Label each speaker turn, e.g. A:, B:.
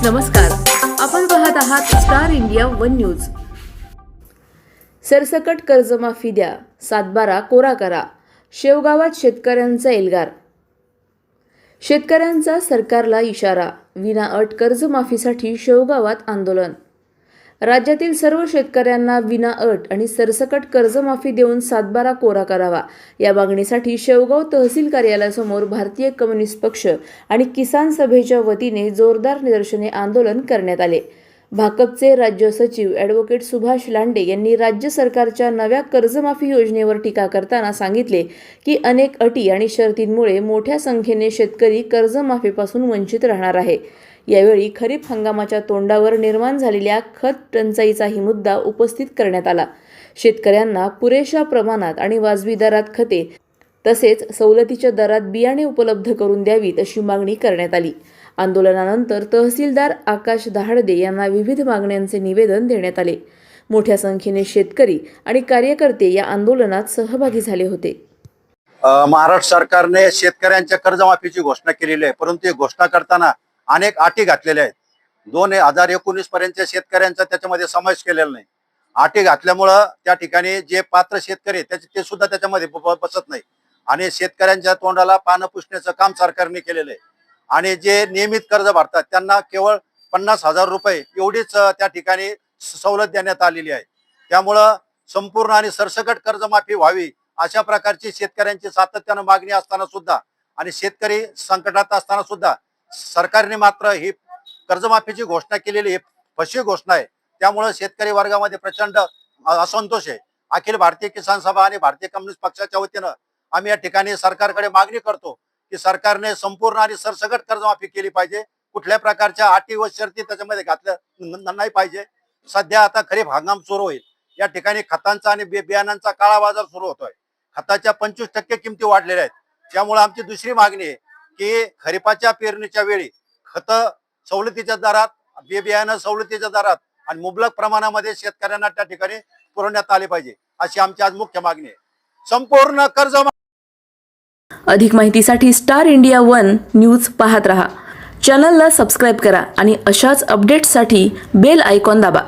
A: नमस्कार, आपण पाहत आहात स्टार इंडिया वन न्यूज। सरसकट कर्जमाफी द्या, 7/12 कोरा करा, शेवगावात शेतकऱ्यांचा एल्गार। शेतकऱ्यांचा सरकारला इशारा, विनाअट कर्जमाफीसाठी शेवगावात आंदोलन। राज्यातील सर्व शेतकऱ्यांना विनाअट आणि सरसकट कर्जमाफी देऊन 7/12 कोरा करावा या मागणीसाठी शेवगाव तहसील कार्यालयासमोर भारतीय कम्युनिस्ट पक्ष आणि किसान सभेच्या वतीने जोरदार निदर्शने आंदोलन करण्यात आले। भाकपचे राज्य सचिव ॲडव्होकेट सुभाष लांडे यांनी राज्य सरकारच्या नव्या कर्जमाफी योजनेवर टीका करताना सांगितले की अनेक अटी आणि शर्तींमुळे मोठ्या संख्येने शेतकरी कर्जमाफीपासून वंचित राहणार आहे। यावेळी खरीप हंगामाच्या तोंडावर निर्माण झालेल्या खत टंचाईचाही मुद्दा उपस्थित करण्यात आला। शेतकऱ्यांना पुरेशा प्रमाणात आणि वाजवी दरात खते तसेच सवलतीच्या दरात बियाणे उपलब्ध करून द्यावीत अशी मागणी करण्यात आली। आंदोलनानंतर तहसीलदार आकाश दहाडदे यांना विविध मागण्यांचे निवेदन देण्यात आले। मोठ्या संख्येने शेतकरी आणि कार्यकर्ते या आंदोलनात सहभागी झाले होते।
B: महाराष्ट्र सरकारने शेतकऱ्यांच्या कर्जमाफीची घोषणा केलेली आहे, परंतु ही घोषणा करताना अनेक अटी घातलेल्या आहेत। 2019 पर्यंतच्या शेतकऱ्यांचा त्याच्यामध्ये समावेश केलेला नाही। अटी घातल्यामुळं त्या ठिकाणी जे पात्र शेतकरी ते सुद्धा त्याच्यामध्ये बसत नाही आणि शेतकऱ्यांच्या तोंडाला पानं पुसण्याचं काम सरकारने केलेलं आहे। आणि जे नियमित कर्ज भरतात त्यांना केवळ 50,000 रुपये एवढीच त्या ठिकाणी सवलत देण्यात आलेली आहे। त्यामुळं संपूर्ण आणि सरसकट कर्जमाफी व्हावी अशा प्रकारची शेतकऱ्यांची सातत्यानं मागणी असताना सुद्धा आणि शेतकरी संकटात असताना सुद्धा सरकारने मात्र ही कर्जमाफीची घोषणा केलेली ही फसवी घोषणा आहे। त्यामुळे शेतकरी वर्गामध्ये प्रचंड असंतोष आहे। अखिल भारतीय किसान सभा आणि भारतीय कम्युनिस्ट पक्षाच्या वतीनं आम्ही या ठिकाणी सरकारकडे मागणी करतो की सरकारने संपूर्ण आणि सरसकट कर्जमाफी केली पाहिजे। कुठल्या प्रकारच्या अटी व शर्ती त्याच्यामध्ये घातल्या नाही पाहिजे। सध्या आता खरीप हंगाम सुरू होईल, या ठिकाणी खतांचा आणि बियाणांचा काळा बाजार सुरू होतोय। खताच्या 25% किमती वाढलेल्या आहेत। त्यामुळे आमची दुसरी मागणी आहे की खरीपाच्या पेरणीच्या वेळी खत सवलतीच्या दरात, बियाणं सवलतीच्या दरात आणि मुबलक प्रमाणामध्ये शेतकऱ्यांना त्या ठिकाणी पुरवण्यात आले पाहिजे, अशी आमची आज मुख्य मागणी आहे। संपूर्ण कर्ज
A: अधिक माहितीसाठी स्टार इंडिया वन न्यूज पाहत रहा। चॅनलला सबस्क्राइब करा आणि अशाच अपडेट्ससाठी बेल आयकॉन दाबा।